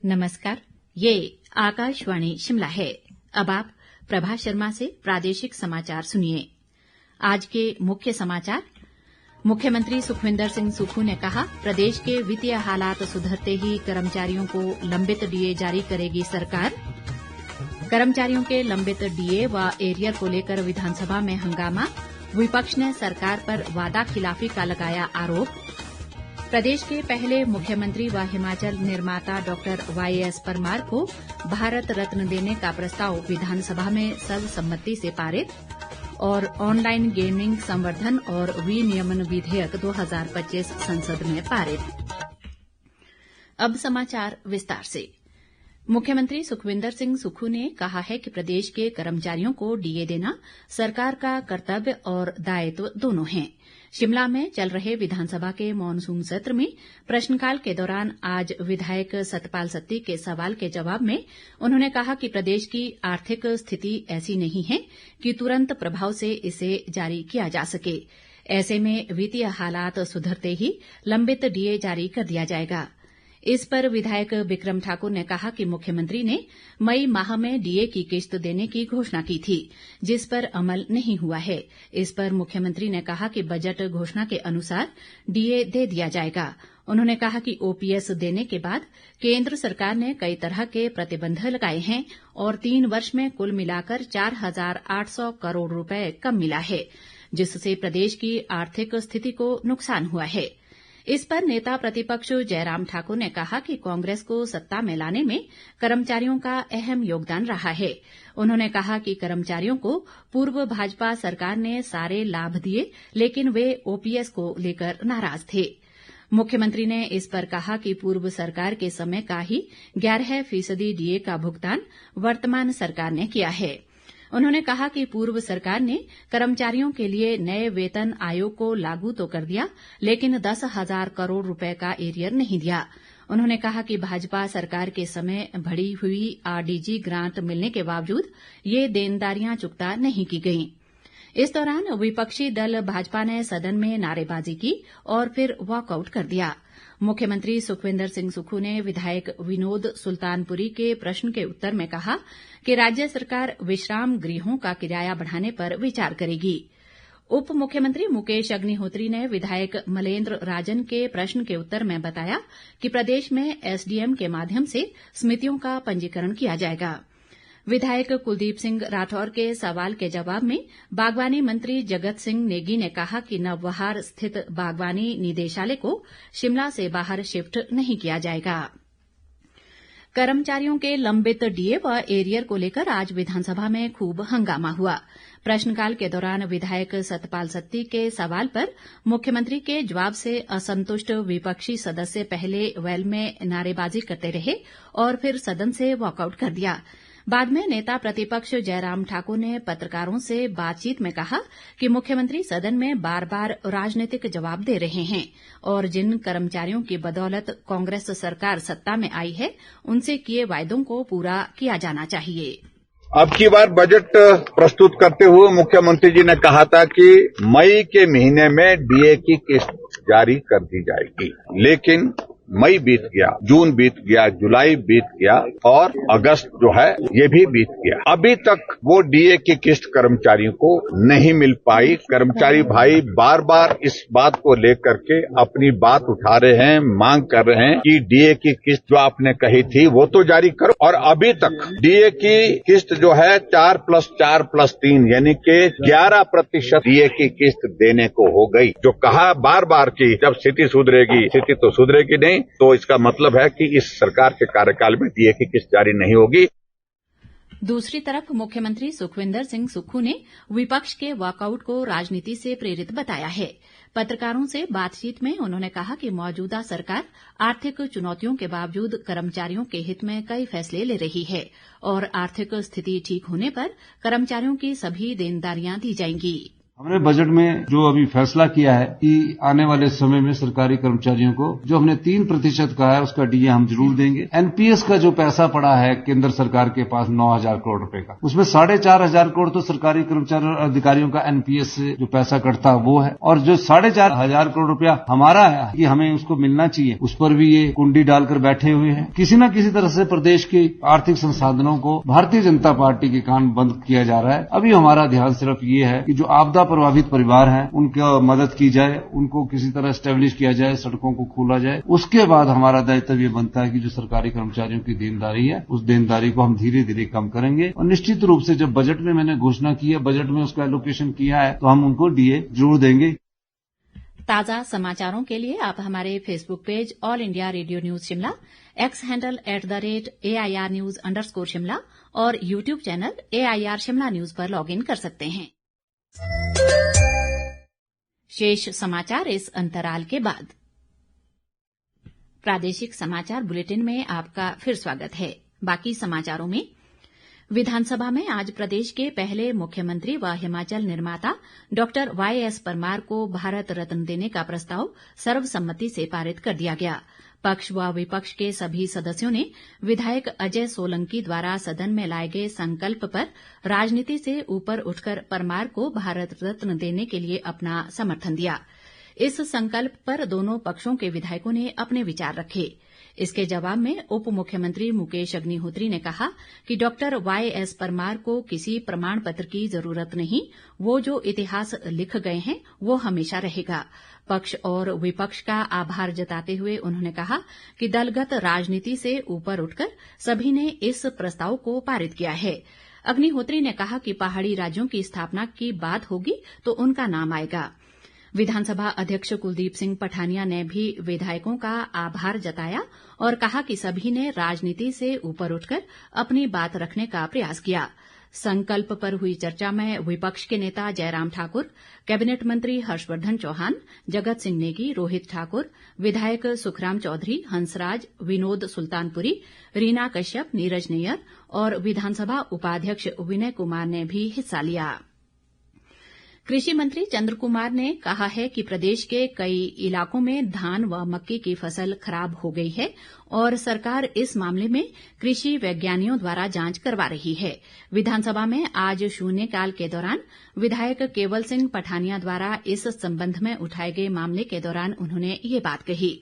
नमस्कार, ये आकाशवाणी शिमला है। अब आप प्रभा शर्मा से प्रादेशिक समाचार सुनिए। आज के मुख्य समाचार। मुख्यमंत्री सुखविंदर सिंह सुक्खू ने कहा, प्रदेश के वित्तीय हालात सुधरते ही कर्मचारियों को लंबित डीए जारी करेगी सरकार। कर्मचारियों के लंबित डीए व एरियर को लेकर विधानसभा में हंगामा, विपक्ष ने सरकार पर वादा खिलाफी का लगाया आरोप। प्रदेश के पहले मुख्यमंत्री व हिमाचल निर्माता डॉक्टर YS परमार को भारत रत्न देने का प्रस्ताव विधानसभा में सर्वसम्मति से पारित। और ऑनलाइन गेमिंग संवर्धन और विनियमन विधेयक 2025 संसद में पारित। अब समाचार विस्तार से। मुख्यमंत्री सुखविंदर सिंह सुक्खू ने कहा है कि प्रदेश के कर्मचारियों को डीए देना सरकार का कर्तव्य और दायित्व दोनों है। शिमला में चल रहे विधानसभा के मॉनसून सत्र में प्रश्नकाल के दौरान आज विधायक सतपाल सत्ती के सवाल के जवाब में उन्होंने कहा कि प्रदेश की आर्थिक स्थिति ऐसी नहीं है कि तुरंत प्रभाव से इसे जारी किया जा सके। ऐसे में वित्तीय हालात सुधरते ही लंबित डीए जारी कर दिया जाएगा। इस पर विधायक बिक्रम ठाकुर ने कहा कि मुख्यमंत्री ने मई माह में डीए की किश्त देने की घोषणा की थी, जिस पर अमल नहीं हुआ है। इस पर मुख्यमंत्री ने कहा कि बजट घोषणा के अनुसार डीए दे दिया जाएगा। उन्होंने कहा कि ओपीएस देने के बाद केंद्र सरकार ने कई तरह के प्रतिबंध लगाए हैं और 3 वर्ष में कुल मिलाकर 4,800 करोड़ रुपए कम मिला है, जिससे प्रदेश की आर्थिक स्थिति को नुकसान हुआ है। इस पर नेता प्रतिपक्ष जयराम ठाकुर ने कहा कि कांग्रेस को सत्ता में लाने में कर्मचारियों का अहम योगदान रहा है। उन्होंने कहा कि कर्मचारियों को पूर्व भाजपा सरकार ने सारे लाभ दिए, लेकिन वे ओपीएस को लेकर नाराज थे। मुख्यमंत्री ने इस पर कहा कि पूर्व सरकार के समय का ही 11% डीए का भुगतान वर्तमान सरकार ने किया है। उन्होंने कहा कि पूर्व सरकार ने कर्मचारियों के लिए नए वेतन आयोग को लागू तो कर दिया, लेकिन 10,000 करोड़ रुपए का एरियर नहीं दिया। उन्होंने कहा कि भाजपा सरकार के समय बढ़ी हुई आरडीजी ग्रांट मिलने के बावजूद ये देनदारियां चुकता नहीं की गईं। इस दौरान विपक्षी दल भाजपा ने सदन में नारेबाजी की और फिर वॉकआउट कर दिया। मुख्यमंत्री सुखविंदर सिंह सुक्खू ने विधायक विनोद सुल्तानपुरी के प्रश्न के उत्तर में कहा कि राज्य सरकार विश्राम गृहों का किराया बढ़ाने पर विचार करेगी। उप मुख्यमंत्री मुकेश अग्निहोत्री ने विधायक मलेंद्र राजन के प्रश्न के उत्तर में बताया कि प्रदेश में एसडीएम के माध्यम से समितियों का पंजीकरण किया जाएगा। विधायक कुलदीप सिंह राठौर के सवाल के जवाब में बागवानी मंत्री जगत सिंह नेगी ने कहा कि नवबहार स्थित बागवानी निदेशालय को शिमला से बाहर शिफ्ट नहीं किया जाएगा। कर्मचारियों के लंबित डीए व एरियर को लेकर आज विधानसभा में खूब हंगामा हुआ। प्रश्नकाल के दौरान विधायक सतपाल सत्ती के सवाल पर मुख्यमंत्री के जवाब से असंतुष्ट विपक्षी सदस्य पहले वेल में नारेबाजी करते रहे और फिर सदन से वॉकआउट कर दिया। बाद में नेता प्रतिपक्ष जयराम ठाकुर ने पत्रकारों से बातचीत में कहा कि मुख्यमंत्री सदन में बार बार राजनीतिक जवाब दे रहे हैं और जिन कर्मचारियों की बदौलत कांग्रेस सरकार सत्ता में आई है, उनसे किए वायदों को पूरा किया जाना चाहिए। अब की बार बजट प्रस्तुत करते हुए मुख्यमंत्री जी ने कहा था कि मई के महीने में डीए की किस्त जारी कर दी जाएगी, लेकिन मई बीत गया, जून बीत गया, जुलाई बीत गया और अगस्त जो है ये भी बीत गया। अभी तक वो डीए की किस्त कर्मचारियों को नहीं मिल पाई। कर्मचारी भाई बार बार इस बात को लेकर के अपनी बात उठा रहे हैं, मांग कर रहे हैं कि डीए की किस्त जो आपने कही थी वो तो जारी करो। और अभी तक डीए की किस्त जो है 4+4+3 यानी कि 11% डीए की किस्त देने को हो गई। जो कहा बार बार कि जब स्थिति सुधरेगी, स्थिति तो सुधरेगी नहीं, तो इसका मतलब है कि इस सरकार के कार्यकाल में डीए की किस्त जारी नहीं होगी। दूसरी तरफ मुख्यमंत्री सुखविंदर सिंह सुक्खू ने विपक्ष के वॉकआउट को राजनीति से प्रेरित बताया है। पत्रकारों से बातचीत में उन्होंने कहा कि मौजूदा सरकार आर्थिक चुनौतियों के बावजूद कर्मचारियों के हित में कई फैसले ले रही है और आर्थिक स्थिति ठीक होने पर कर्मचारियों की सभी देनदारियां दी जाएंगी। हमने बजट में जो अभी फैसला किया है कि आने वाले समय में सरकारी कर्मचारियों को जो हमने 3% कहा है उसका डीए हम जरूर देंगे। एनपीएस का जो पैसा पड़ा है केंद्र सरकार के पास 9,000 करोड़ रुपए का, उसमें 4,500 करोड़ तो सरकारी कर्मचारी और अधिकारियों का एनपीएस से जो पैसा कटता वो है, और जो 4,500 करोड़ रुपया हमारा है कि हमें उसको मिलना चाहिए, उस पर भी ये कुंडी डालकर बैठे हुए हैं। किसी न किसी तरह से प्रदेश के आर्थिक संसाधनों को भारतीय जनता पार्टी के कान बंद किया जा रहा है। अभी हमारा ध्यान सिर्फ ये है कि जो आपदा प्रभावित परिवार हैं उनका मदद की जाए, उनको किसी तरह स्टैब्लिश किया जाए, सड़कों को खोला जाए। उसके बाद हमारा दायित्व ये बनता है कि जो सरकारी कर्मचारियों की देनदारी है उस देनदारी को हम धीरे धीरे कम करेंगे। और निश्चित रूप से जब बजट में मैंने घोषणा की है, बजट में उसका एलोकेशन किया है, तो हम उनको डीए जरूर देंगे। ताजा समाचारों के लिए आप हमारे Facebook page All India Radio news Shimla, X handle @AIR News_ Shimla और YouTube channel AIR Shimla news पर लॉग इन कर सकते हैं। शेष समाचार इस अंतराल के बाद। प्रादेशिक समाचार बुलेटिन में आपका फिर स्वागत है। बाकी समाचारों में विधानसभा में आज प्रदेश के पहले मुख्यमंत्री व हिमाचल निर्माता डॉक्टर YS परमार को भारत रत्न देने का प्रस्ताव सर्वसम्मति से पारित कर दिया गया। पक्ष व विपक्ष के सभी सदस्यों ने विधायक अजय सोलंकी द्वारा सदन में लाए गए संकल्प पर राजनीति से ऊपर उठकर परमार को भारत रत्न देने के लिए अपना समर्थन दिया। इस संकल्प पर दोनों पक्षों के विधायकों ने अपने विचार रखे। इसके जवाब में उप मुख्यमंत्री मुकेश अग्निहोत्री ने कहा कि डॉक्टर YS परमार को किसी प्रमाण पत्र की जरूरत नहीं, वो जो इतिहास लिख गए हैं वो हमेशा रहेगा। पक्ष और विपक्ष का आभार जताते हुए उन्होंने कहा कि दलगत राजनीति से ऊपर उठकर सभी ने इस प्रस्ताव को पारित किया है। अग्निहोत्री ने कहा कि पहाड़ी राज्यों की स्थापना की बात होगी तो उनका नाम आएगा। विधानसभा अध्यक्ष कुलदीप सिंह पठानिया ने भी विधायकों का आभार जताया और कहा कि सभी ने राजनीति से ऊपर उठकर अपनी बात रखने का प्रयास किया। संकल्प पर हुई चर्चा में विपक्ष के नेता जयराम ठाकुर, कैबिनेट मंत्री हर्षवर्धन चौहान, जगत सिंह नेगी, रोहित ठाकुर, विधायक सुखराम चौधरी, हंसराज, विनोद सुल्तानपुरी, रीना कश्यप, नीरज नैयर और विधानसभा उपाध्यक्ष विनय कुमार ने भी हिस्सा लिया। कृषि मंत्री चंद्र कुमार ने कहा है कि प्रदेश के कई इलाकों में धान व मक्की की फसल खराब हो गई है और सरकार इस मामले में कृषि वैज्ञानिकों द्वारा जांच करवा रही है। विधानसभा में आज शून्यकाल के दौरान विधायक केवल सिंह पठानिया द्वारा इस संबंध में उठाए गए मामले के दौरान उन्होंने ये बात कही।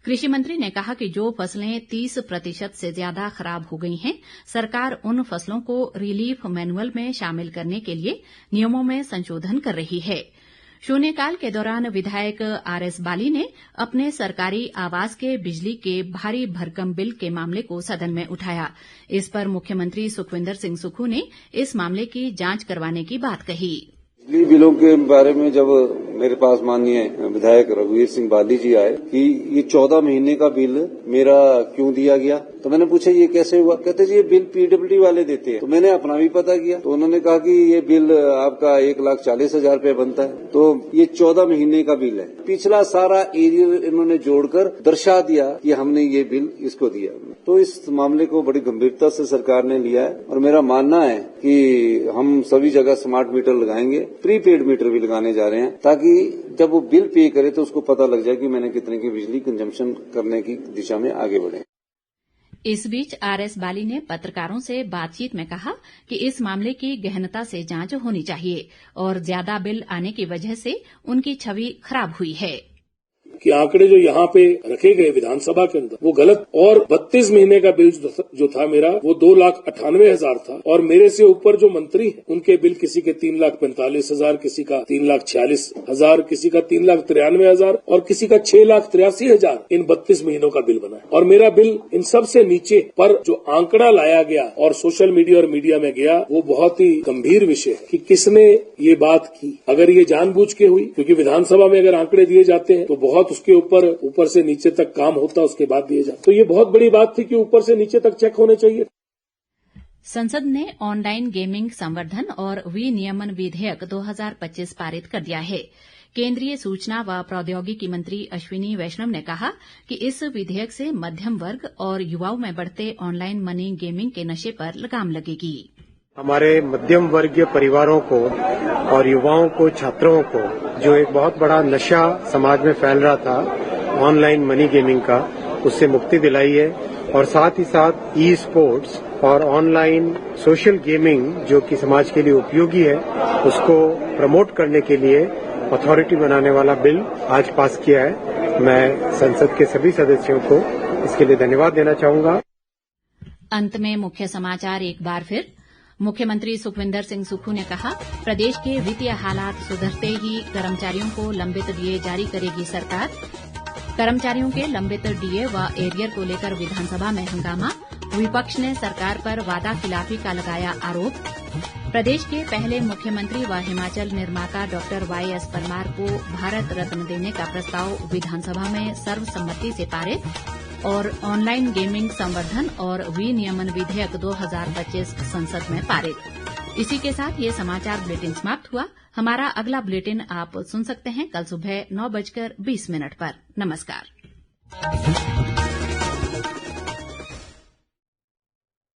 कृषि मंत्री ने कहा कि जो फसलें 30% से ज्यादा खराब हो गई हैं, सरकार उन फसलों को रिलीफ मैनुअल में शामिल करने के लिए नियमों में संशोधन कर रही है। शून्यकाल के दौरान विधायक RS बाली ने अपने सरकारी आवास के बिजली के भारी भरकम बिल के मामले को सदन में उठाया। इस पर मुख्यमंत्री सुखविंदर सिंह सुक्खू ने इस मामले की जांच करवाने की बात कही। बिजली बिलों के बारे में जब मेरे पास माननीय विधायक रघुवीर सिंह बाली जी आए कि ये 14 महीने का बिल मेरा क्यों दिया गया, तो मैंने पूछा ये कैसे हुआ। कहते जी ये बिल पीडब्ल्यूडी वाले देते हैं। तो मैंने अपना भी पता किया तो उन्होंने कहा कि ये बिल आपका 1,40,000 रुपये बनता है, तो ये 14 महीने का बिल है। पिछला सारा एरिया इन्होंने जोड़कर दर्शा दिया कि हमने ये बिल इसको दिया। तो इस मामले को बड़ी गंभीरता से सरकार ने लिया है और मेरा मानना है कि हम सभी जगह स्मार्ट मीटर लगाएंगे, प्रीपेड मीटर भी लगाने जा रहे हैं, ताकि जब वो बिल पे करे तो उसको पता लग जाए कि मैंने कितने की बिजली कंजम्पशन करने की दिशा में आगे बढ़े। इस बीच RS बाली ने पत्रकारों से बातचीत में कहा कि इस मामले की गहनता से जांच होनी चाहिए और ज्यादा बिल आने की वजह से उनकी छवि खराब हुई है कि आंकड़े जो यहाँ पे रखे गए विधानसभा के अंदर वो गलत, और 32 महीने का बिल जो था मेरा वो 2,98,000 था और मेरे से ऊपर जो मंत्री हैं उनके बिल किसी के 3,45,000, किसी का 3,46,000, किसी का 3,93,000 और किसी का 6,83,000 इन 32 महीनों का बिल बना है और मेरा बिल इन सबसे नीचे। पर जो आंकड़ा लाया गया और सोशल मीडिया और मीडिया में गया वो बहुत ही गंभीर विषय है कि किसने ये बात की। अगर ये जानबूझ के हुई, क्योंकि विधानसभा में अगर आंकड़े दिए जाते हैं तो बहुत उसके ऊपर से नीचे तक काम होता उसके बाद दिए जाते, तो ये बहुत बड़ी बात थी कि ऊपर से नीचे तक चेक होने चाहिए। संसद ने ऑनलाइन गेमिंग संवर्धन और विनियमन विधेयक 2025 पारित कर दिया है। केंद्रीय सूचना व प्रौद्योगिकी मंत्री अश्विनी वैष्णव ने कहा कि इस विधेयक से मध्यम वर्ग और युवाओं में बढ़ते ऑनलाइन मनी गेमिंग के नशे पर लगाम लगेगी। हमारे मध्यम वर्गीय परिवारों को और युवाओं को, छात्रों को जो एक बहुत बड़ा नशा समाज में फैल रहा था ऑनलाइन मनी गेमिंग का, उससे मुक्ति दिलाई है। और साथ ही साथ ई स्पोर्ट्स और ऑनलाइन सोशल गेमिंग जो कि समाज के लिए उपयोगी है, उसको प्रमोट करने के लिए अथॉरिटी बनाने वाला बिल आज पास किया है। मैं संसद के सभी सदस्यों को इसके लिए धन्यवाद देना चाहूंगा। अंत में मुख्य समाचार एक बार फिर। मुख्यमंत्री सुखविंदर सिंह सुक्खू ने कहा, प्रदेश के वित्तीय हालात सुधरते ही कर्मचारियों को लंबित डीए जारी करेगी सरकार। कर्मचारियों के लंबित डीए व एरियर को लेकर विधानसभा में हंगामा, विपक्ष ने सरकार पर वादा खिलाफी का लगाया आरोप। प्रदेश के पहले मुख्यमंत्री व हिमाचल निर्माता डॉक्टर YS परमार को भारत रत्न देने का प्रस्ताव विधानसभा में सर्वसम्मति से पारित। और ऑनलाइन गेमिंग संवर्धन और विनियमन विधेयक 2025 संसद में पारित। इसी के साथ ये समाचार बुलेटिन समाप्त हुआ। हमारा अगला बुलेटिन आप सुन सकते हैं कल सुबह 9:20 पर। नमस्कार।